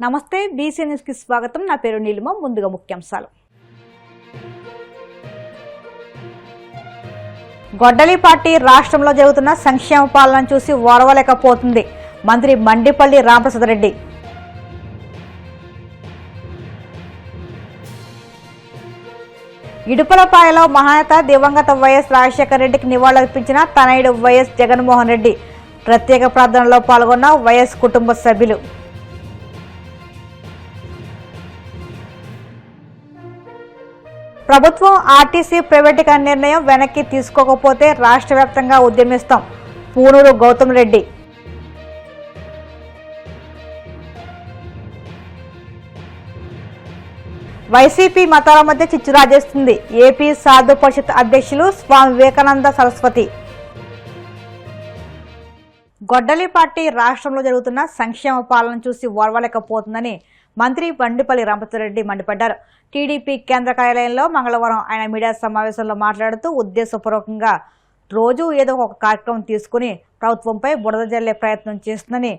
నమస్తే BC news కి స్వాగతం. నా పేరు నీలిమ. ముందుగా ముఖ్యాంశాలు. గొడ్డలి పార్టీ రాష్ట్రంలో జరుగుతున్న సంక్షేమ పాలన చూసి ఓర్వలేకపోతుంది. మంత్రి మండిపల్లి రామప్రసాద్ రెడ్డి. ఇడుపులపాయలో మహానేత దివంగత వైఎస్ రాజశేఖర రెడ్డికి నివాళులర్పించిన తనయుడు వైఎస్ జగన్మోహన్ రెడ్డి. ప్రత్యేక ప్రార్థనలో పాల్గొన్న వైఎస్ కుటుంబ సభ్యులు. ప్రభుత్వం ఆర్టీసీ ప్రైవేటీకరణ నిర్ణయం వెనక్కి తీసుకోకపోతే రాష్ట్ర వ్యాప్తంగా ఉద్యమిస్తాం. పూనూరు గౌతమ్ రెడ్డి. వైసీపీ మతాల మధ్య చిచ్చు రాజేస్తుంది. ఏపీ సాధు పరిషత్ అధ్యక్షులు స్వామి వివేకానంద సరస్వతి. గొడ్డలి పార్టీ రాష్ట్రంలో జరుగుతున్న సంక్షేమ పాలన చూసి ఓర్వలేకపోతుందని మంత్రి మండిపల్లి రామప్రసాద్ రెడ్డి మండిపడ్డారు. టీడీపీ కేంద్ర కార్యాలయంలో మంగళవారం ఆయన మీడియా సమావేశంలో మాట్లాడుతూ ఉద్దేశపూర్వకంగా రోజు ఏదో ఒక కార్యక్రమం తీసుకుని ప్రభుత్వంపై బురద జల్లే ప్రయత్నం చేస్తుందని,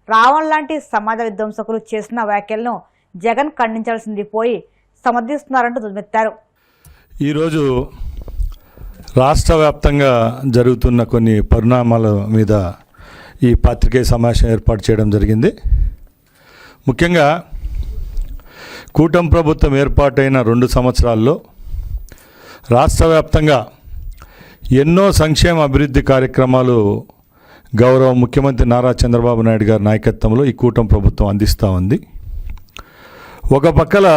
రావణ్ లాంటి సమాజ విధ్వంసకులు చేసిన వ్యాఖ్యలను జగన్ ఖండించాల్సింది పోయి సమర్థిస్తున్నారంటూ దుమ్మెత్తారు. ఈరోజు రాష్ట్ర వ్యాప్తంగా జరుగుతున్న కొన్ని పరిణామాల మీద ఈ పత్రికే సమావేశం ఏర్పాటు చేయడం జరిగింది. ముఖ్యంగా కూటమి ప్రభుత్వం ఏర్పాటైన 2 సంవత్సరాల్లో రాష్ట్ర వ్యాప్తంగా ఎన్నో సంక్షేమ అభివృద్ధి కార్యక్రమాలు గౌరవ ముఖ్యమంత్రి నారా చంద్రబాబు నాయుడు గారి నాయకత్వంలో ఈ కూటమి ప్రభుత్వం అందిస్తూ ఉంది. ఒక పక్కల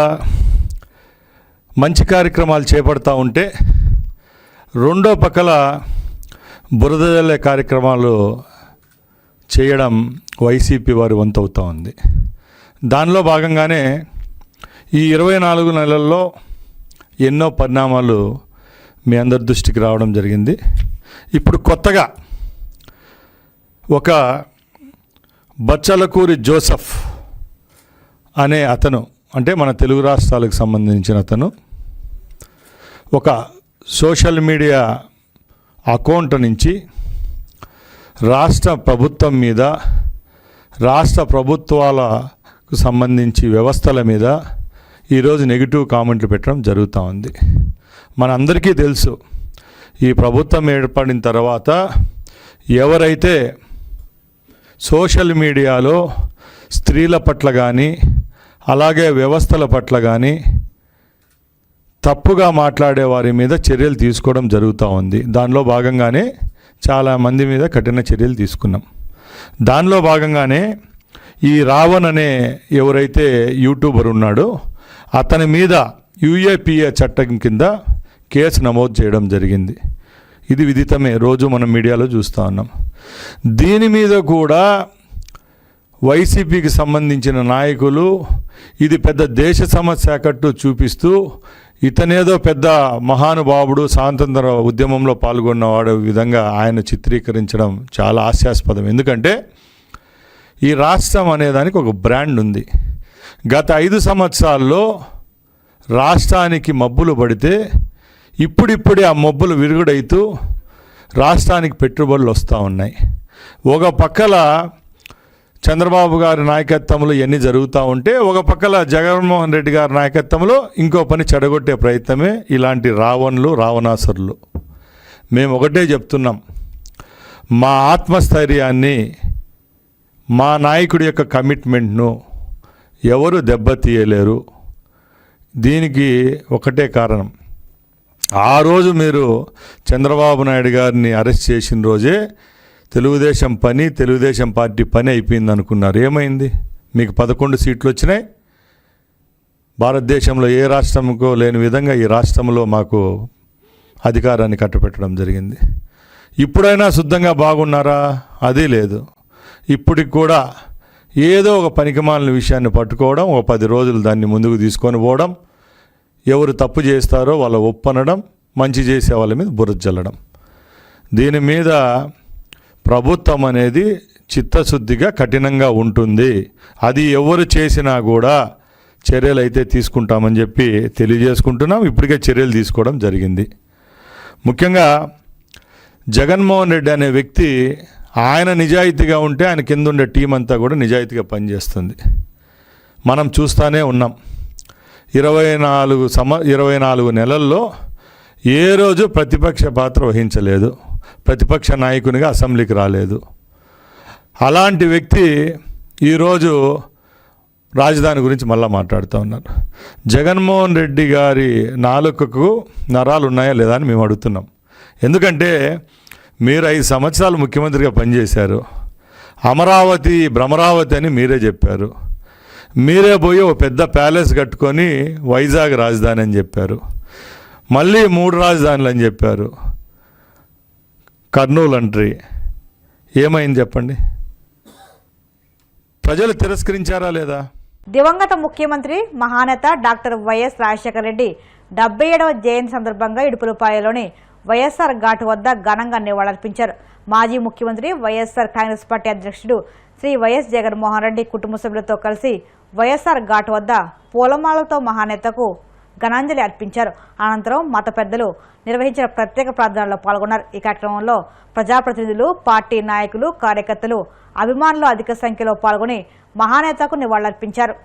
మంచి కార్యక్రమాలు చేపడతా ఉంటే రెండో పక్కల బురద జల్లే కార్యక్రమాలు చేయడం వైసీపీ వారి వంతవుతూ ఉంది. దానిలో భాగంగానే ఈ 24 నెలల్లో ఎన్నో పరిణామాలు మీ అందరి దృష్టికి రావడం జరిగింది. ఇప్పుడు కొత్తగా ఒక బచ్చలకూరి జోసెఫ్ అనే అతను, అంటే మన తెలుగు రాష్ట్రాలకు సంబంధించిన అతను, ఒక సోషల్ మీడియా అకౌంట్ నుంచి రాష్ట్ర ప్రభుత్వం మీద, రాష్ట్ర ప్రభుత్వాలకు సంబంధించి వ్యవస్థల మీద ఈరోజు నెగిటివ్ కామెంట్లు పెట్టడం జరుగుతూ ఉంది. మనందరికీ తెలుసు, ఈ ప్రభుత్వం ఏర్పడిన తర్వాత ఎవరైతే సోషల్ మీడియాలో స్త్రీల పట్ల కానీ అలాగే వ్యవస్థల పట్ల కానీ తప్పుగా మాట్లాడే వారి మీద చర్యలు తీసుకోవడం జరుగుతూ ఉంది. దానిలో భాగంగానే చాలామంది మీద కఠిన చర్యలు తీసుకున్నాం. దానిలో భాగంగానే ఈ రావణ్ అనే ఎవరైతే యూట్యూబర్ ఉన్నాడో అతని మీద యూఏపీఏ చట్టం కింద కేసు నమోదు చేయడం జరిగింది. ఇది విదితమే, రోజు మనం మీడియాలో చూస్తూ ఉన్నాం. దీని మీద కూడా వైసీపీకి సంబంధించిన నాయకులు ఇది పెద్ద దేశ సమస్య కట్టు చూపిస్తూ ఇతనేదో పెద్ద మహానుభావుడు, స్వాతంత్ర ఉద్యమంలో పాల్గొన్నవాడు విధంగా ఆయన చిత్రీకరించడం చాలా హాస్యాస్పదం. ఎందుకంటే ఈ రాష్ట్రం అనేదానికి ఒక బ్రాండ్ ఉంది. గత 5 సంవత్సరాల్లో రాష్ట్రానికి మబ్బులు పడితే ఇప్పుడిప్పుడే ఆ మబ్బులు విరుగుడైతూ రాష్ట్రానికి పెట్టుబడులు వస్తూ ఉన్నాయి. ఒక పక్కల చంద్రబాబు గారి నాయకత్వంలో ఇవన్నీ జరుగుతూ ఉంటే, ఒక పక్కల జగన్మోహన్ రెడ్డి గారి నాయకత్వంలో ఇంకో పని చెడగొట్టే ప్రయత్నమే ఇలాంటి రావణులు, రావణాసురులు. మేము ఒకటే చెప్తున్నాం, మా ఆత్మస్థైర్యాన్ని, మా నాయకుడి యొక్క కమిట్మెంట్ను ఎవరు దెబ్బతీయలేరు. దీనికి ఒకటే కారణం, ఆ రోజు మీరు చంద్రబాబు నాయుడు గారిని అరెస్ట్ చేసిన రోజే తెలుగుదేశం పార్టీ పని అయిపోయింది అనుకున్నారు. ఏమైంది? మీకు 11 సీట్లు వచ్చినాయి. భారతదేశంలో ఏ రాష్ట్రంకో లేని విధంగా ఈ రాష్ట్రంలో మాకు అధికారాన్ని కట్టపెట్టడం జరిగింది. ఇప్పుడైనా శుద్ధంగా బాగున్నారా? అది లేదు. ఇప్పటికి కూడా ఏదో ఒక పనికిమాలిన విషయాన్ని పట్టుకోవడం, ఒక 10 రోజులు దాన్ని ముందుకు తీసుకొని పోవడం, ఎవరు తప్పు చేస్తారో వాళ్ళ ఒప్పనడం, మంచి చేసే వాళ్ళ మీద బురద జల్లడం. దీని మీద ప్రభుత్వం అనేది చిత్తశుద్ధిగా కఠినంగా ఉంటుంది. అది ఎవరు చేసినా కూడా చర్యలు అయితే తీసుకుంటామని చెప్పి తెలియజేసుకుంటున్నాం. ఇప్పటికే చర్యలు తీసుకోవడం జరిగింది. ముఖ్యంగా జగన్మోహన్ రెడ్డి అనే వ్యక్తి ఆయన నిజాయితీగా ఉంటే ఆయన కింద ఉండే టీం అంతా కూడా నిజాయితీగా పనిచేస్తుంది. మనం చూస్తూనే ఉన్నాం. 24 నెలల్లో ఏ రోజు ప్రతిపక్ష పాత్ర వహించలేదు, ప్రతిపక్ష నాయకునిగా అసెంబ్లీకి రాలేదు. అలాంటి వ్యక్తి ఈరోజు రాజధాని గురించి మళ్ళీ మాట్లాడుతూ ఉన్నారు. జగన్మోహన్ రెడ్డి గారి నాలుకకు నరాలు ఉన్నాయా లేదా అని మేము అడుగుతున్నాం. ఎందుకంటే మీరు 5 సంవత్సరాలు ముఖ్యమంత్రిగా పనిచేశారు. అమరావతి భ్రమరావతి అని మీరే చెప్పారు. మీరే పోయి ఒక పెద్ద ప్యాలెస్ కట్టుకొని వైజాగ్ రాజధాని అని చెప్పారు. మళ్ళీ 3 రాజధానులు అని చెప్పారు. కర్నూలు అంట్రీ ఏమైంది చెప్పండి? ప్రజలు తిరస్కరించారా లేదా? దివంగత ముఖ్యమంత్రి మహానేత డాక్టర్ వైఎస్ రాజశేఖర రెడ్డి 77వ జయంతి సందర్భంగా ఇడుపులపాయలోని వైఎస్ఆర్ ఘాట్ వద్ద ఘనంగా నివాళులర్పించారు. మాజీ ముఖ్యమంత్రి వైఎస్ఆర్ కాంగ్రెస్ పార్టీ అధ్యక్షుడు శ్రీ వైఎస్ జగన్మోహన్ రెడ్డి కుటుంబ సభ్యులతో కలిసి వైఎస్ఆర్ ఘాట్ వద్ద పూలమాలతో మహానేతకు ఘనాంజలి అర్పించారు. అనంతరం మత పెద్దలు నిర్వహించిన ప్రత్యేక ప్రార్థనలో పాల్గొన్నారు. ఈ కార్యక్రమంలో ప్రజాప్రతినిధులు, పార్టీ నాయకులు, కార్యకర్తలు, అభిమానులు అధిక సంఖ్యలో పాల్గొని మహానేతకు నివాళులర్పించారు.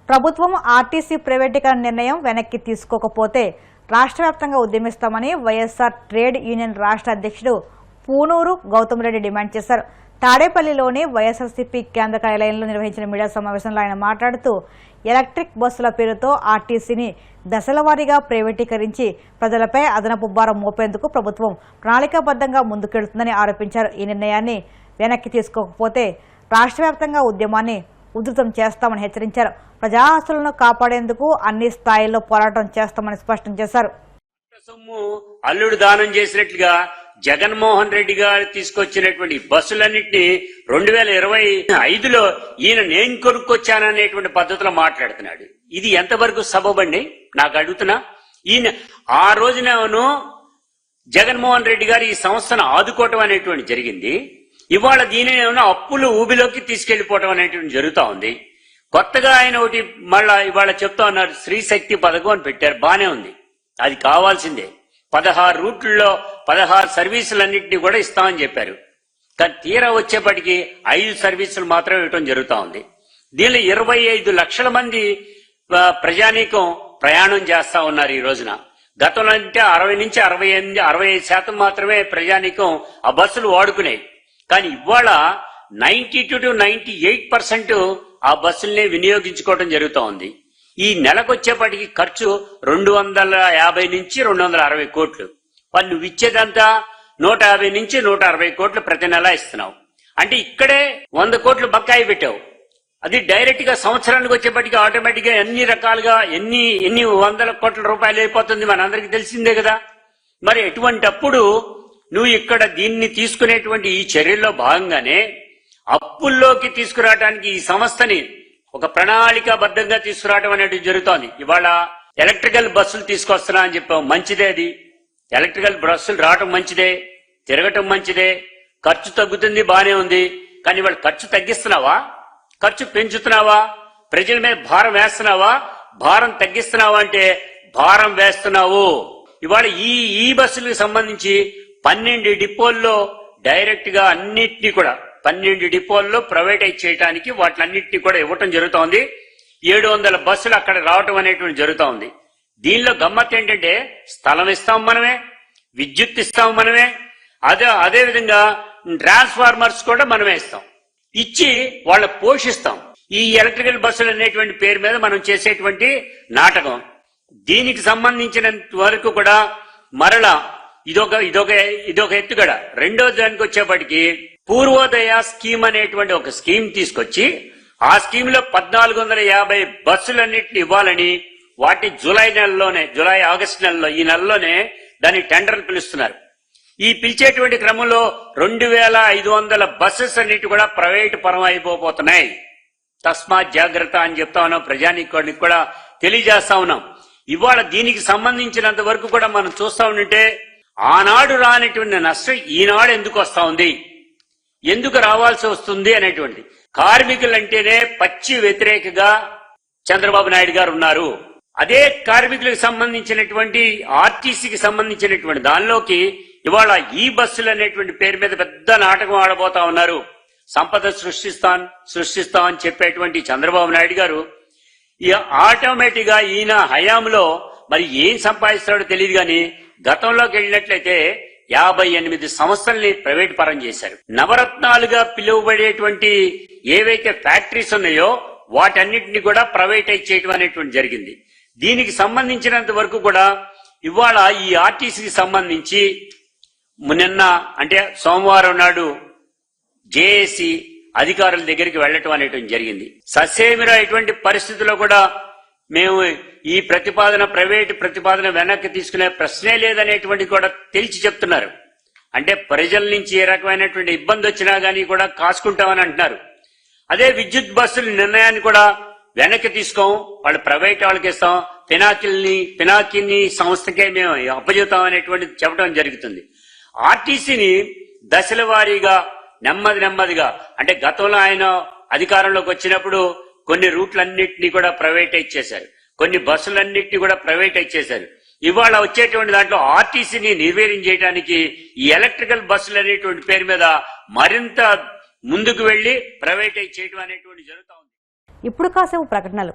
ప్రభుత్వం ఆర్టీసీ ప్రైవేటీకరణ నిర్ణయం వెనక్కి తీసుకోకపోతే రాష్ట్ర వ్యాప్తంగా ఉద్యమిస్తామని వైఎస్ఆర్ ట్రేడ్ యూనియన్ రాష్ట్ర అధ్యక్షుడు పూనూరు గౌతమ్ రెడ్డి డిమాండ్ చేశారు. తాడేపల్లిలోని వైఎస్ఆర్సీపీ కేంద్ర కార్యాలయంలో నిర్వహించిన మీడియా సమావేశంలో ఆయన మాట్లాడుతూ ఎలక్ట్రిక్ బస్సుల పేరుతో ఆర్టీసీని దశలవారీగా ప్రైవేటీకరించి ప్రజలపై అదనపు భారం మోపేందుకు ప్రభుత్వం ప్రణాళికాబద్ధంగా ముందుకెళ్తుందని ఆరోపించారు. ఈ నిర్ణయాన్ని వెనక్కి తీసుకోకపోతే రాష్ట్ర వ్యాప్తంగా ఉద్యమాన్ని ఉధృతం చేస్తామని హెచ్చరించారు. ప్రజా ఆస్తులను కాపాడేందుకు అన్ని స్థాయిల్లో పోరాటం చేస్తామని స్పష్టం చేశారు. అల్లుడు దానం చేసినట్లుగా జగన్మోహన్ రెడ్డి గారు తీసుకొచ్చినటువంటి బస్సులన్నింటినీ 2025లో ఈయన నేను కొనుక్కొచ్చాననేటువంటి పద్ధతిలో మాట్లాడుతున్నాడు. ఇది ఎంతవరకు సబబండి నాకు అడుగుతున్నా. ఈయన ఆ రోజునేమో జగన్మోహన్ రెడ్డి గారు ఈ సంస్థను ఆదుకోవటం అనేటువంటి జరిగింది. ఇవాళ దీనినేమో అప్పులు ఊబిలోకి తీసుకెళ్లిపోవటం అనేటువంటి జరుగుతా ఉంది. కొత్తగా ఆయన ఒకటి మళ్ళా ఇవాళ చెప్తా ఉన్నారు, శ్రీశక్తి పథకం అని పెట్టారు. బానే ఉంది, అది కావాల్సిందే. 16 రూట్లలో 16 సర్వీసులన్నింటినీ కూడా ఇస్తామని చెప్పారు. కానీ తీరా వచ్చేప్పటికి 5 సర్వీసులు మాత్రం ఇవ్వటం జరుగుతా ఉంది. దీనిలో 25 లక్షల మంది ప్రజానీకం ప్రయాణం చేస్తా ఉన్నారు ఈ రోజున. గతంలో అంటే 60 నుంచి 65% మాత్రమే ప్రజానీకం ఆ బస్సులు వాడుకునేవి. కానీ ఇవాళ 92 to 98% ఆ బస్సుల్ని వినియోగించుకోవడం జరుగుతూ ఉంది. ఈ నెలకొచ్చేపటికి ఖర్చు 250 నుంచి 260 కోట్లు. వాళ్ళు నువ్వు ఇచ్చేదంతా 150 నుంచి 160 కోట్లు ప్రతి నెల ఇస్తున్నావు. అంటే ఇక్కడే 100 కోట్లు బకాయి పెట్టావు. అది డైరెక్ట్ గా సంవత్సరానికి వచ్చేప్పటికీ ఆటోమేటిక్ గా ఎన్ని రకాలుగా ఎన్ని వందల కోట్ల రూపాయలు అయిపోతుంది మనందరికీ తెలిసిందే కదా. మరి ఎటువంటప్పుడు నువ్వు ఇక్కడ దీన్ని తీసుకునేటువంటి ఈ చర్యల్లో భాగంగానే అప్పుల్లోకి తీసుకురావడానికి ఈ సంస్థని ఒక ప్రణాళికాబద్ధంగా తీసుకురావడం అనేది జరుగుతోంది. ఇవాళ ఎలక్ట్రికల్ బస్సులు తీసుకొస్తున్నా అని చెప్పావు, మంచిదే. అది ఎలక్ట్రికల్ బస్సులు రావటం మంచిదే, తిరగటం మంచిదే, ఖర్చు తగ్గుతుంది, బానే ఉంది. కానీ ఇవాళ ఖర్చు తగ్గిస్తున్నావా, ఖర్చు పెంచుతున్నావా, ప్రజల మీద భారం వేస్తున్నావా, భారం తగ్గిస్తున్నావా అంటే భారం వేస్తున్నావు. ఇవాళ ఈ బస్సులకు సంబంధించి 12 డిపోల్లో డైరెక్ట్ గా అన్నిటినీ కూడా 12 డిపోల్లో ప్రైవేటైజ్ చేయడానికి వాటిలన్నింటినీ కూడా ఇవ్వటం జరుగుతోంది. 700 బస్సులు అక్కడ రావటం అనేటువంటి జరుగుతూ ఉంది. దీనిలో గమ్మత్ ఏంటంటే స్థలం ఇస్తాం మనమే, విద్యుత్ ఇస్తాం మనమే, అదే విధంగా ట్రాన్స్ఫార్మర్స్ కూడా మనమే ఇస్తాం. ఇచ్చి వాళ్ళ పోషిస్తాం. ఈ ఎలక్ట్రికల్ బస్సులు అనేటువంటి పేరు మీద మనం చేసేటువంటి నాటకం. దీనికి సంబంధించినంత వరకు కూడా మరలా ఇదొక ఎత్తుగడ. రెండో దానికి వచ్చేప్పటికి పూర్వోదయ స్కీమ్ అనేటువంటి ఒక స్కీమ్ తీసుకొచ్చి ఆ స్కీమ్ లో 1450 బస్సులన్నింటినీ ఇవ్వాలని వాటి జూలై ఆగస్టు నెలలో ఈ నెలలోనే దాని టెండర్ పిలుస్తున్నారు. ఈ పిలిచేటువంటి క్రమంలో 2500 బస్సెస్ అన్నిటి కూడా ప్రైవేటు పరం అయిపోతున్నాయి. తస్మాత్ జాగ్రత్త అని చెప్తా ఉన్నాం, ప్రజానీకానికి కూడా తెలియజేస్తా ఉన్నాం. ఇవాళ దీనికి సంబంధించినంత వరకు కూడా మనం చూస్తా ఉంటే ఆనాడు రానటువంటి నష్టం ఈనాడు ఎందుకు వస్తా ఉంది, ఎందుకు రావాల్సి వస్తుంది అనేటువంటి. కార్మికులంటేనే పచ్చి వ్యతిరేకగా చంద్రబాబు నాయుడు గారు ఉన్నారు. అదే కార్మికులకు సంబంధించినటువంటి ఆర్టీసీకి సంబంధించినటువంటి దానిలోకి ఇవాళ ఈ బస్సులు అనేటువంటి పేరు మీద పెద్ద నాటకం ఆడబోతా ఉన్నారు. సంపద సృష్టిస్తాం అని చెప్పేటువంటి చంద్రబాబు నాయుడు గారు ఆటోమేటిక్ గా ఈయన హయాంలో మరి ఏం సంపాదిస్తాడో తెలియదు కానీ గతంలోకి వెళ్ళినట్లయితే 58 సంస్థల్ని ప్రైవేట్ పరం చేశారు. నవరత్నాలుగా పిలువబడేటువంటి ఏవైతే ఫ్యాక్టరీస్ ఉన్నాయో వాటన్నిటిని కూడా ప్రైవేటైజ్ చేయడం అనేటువంటి జరిగింది. దీనికి సంబంధించినంత వరకు కూడా ఇవాళ ఈ ఆర్టీసీకి సంబంధించి నిన్న అంటే సోమవారం నాడు జేఏసీ అధికారుల దగ్గరికి వెళ్లటం అనేటువంటి జరిగింది. ససేమిరా ఎటువంటి పరిస్థితుల్లో కూడా మేము ఈ ప్రైవేటు ప్రతిపాదన వెనక్కి తీసుకునే ప్రశ్నే లేదనేటువంటి కూడా తేల్చి చెప్తున్నారు. అంటే ప్రజల నుంచి ఏ రకమైనటువంటి ఇబ్బంది వచ్చినా గానీ కూడా కాసుకుంటామని అంటున్నారు. అదే విద్యుత్ బస్సుల నిర్ణయాన్ని కూడా వెనక్కి తీసుకోం, వాళ్ళు ప్రైవేట్ వాళ్ళకి ఇస్తాం, పినాకిని సంస్థకే మేము అప్పచెబుతాం అనేటువంటి చెప్పడం జరుగుతుంది. ఆర్టీసీని దశల వారీగా నెమ్మదిగా అంటే గతంలో ఆయన అధికారంలోకి వచ్చినప్పుడు కొన్ని రూట్లన్నింటినీ కూడా ప్రైవేటైజ్ చేశారు, కొన్ని బస్సులన్నింటినీ కూడా ప్రైవేటైజ్ చేశారు. ఇవాళ వచ్చేటువంటి దాంట్లో ఆర్టీసీని నిర్వీర్యం చేయడానికి ఈ ఎలక్ట్రికల్ బస్సులు అనేటువంటి పేరు మీద మరింత ముందుకు వెళ్లి ప్రైవేటైజ్ చేయడం అనేటువంటి జరుగుతూ ఉంది. ఇప్పుడు కాసేపు ప్రకటనలు.